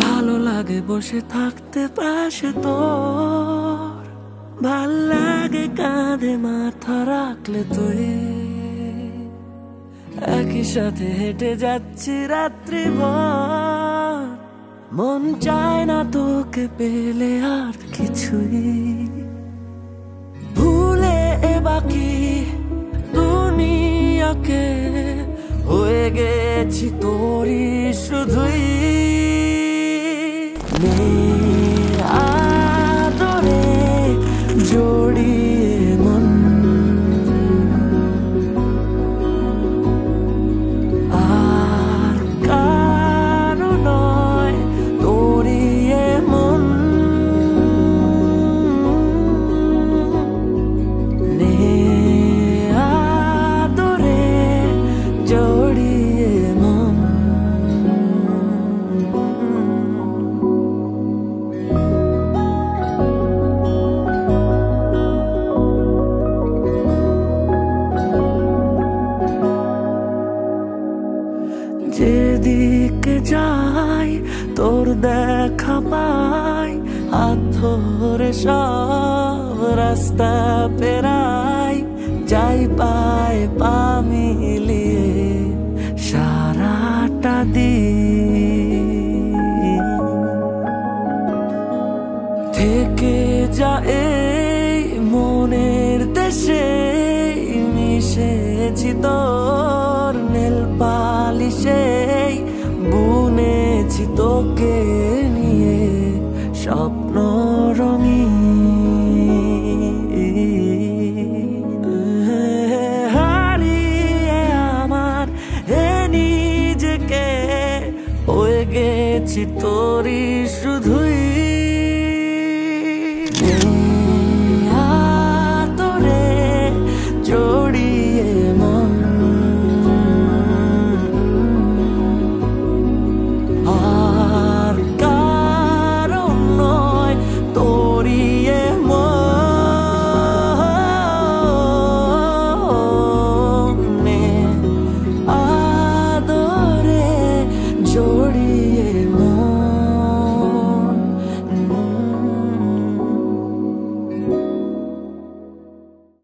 ভালো লাগে বসে থাকতে পাশে তোর, ভাল লাগে কাঁধে মাথা রাখলে তুই, একই সাথে হেঁটে যাচ্ছি রাত্রি ভর, মন চায় না তোকে পেলে আর কিছুই, ভুলে বাকি দুনিয়াকে হয়ে গেছি তোরই শুধুই। আদরে জড়িয়ে মন, আর কারো নয় তোরই মন, আদরে জড়িয়ে মন। যেদিকে যাই তোর দেখা পাই, হাত ধরে সব রাস্তা পেরাই, যাই পায় পা মিলিয়ে সারাটা দিন, থেকে যা এই মনের দেশে, মিশেছি তোর নেল পালিশে, বুনেছি তোকে নিয়ে স্বপ্ন রঙিন, হারিয়ে আমার নিজেকে হয়ে গেছি তোরই শুধুই।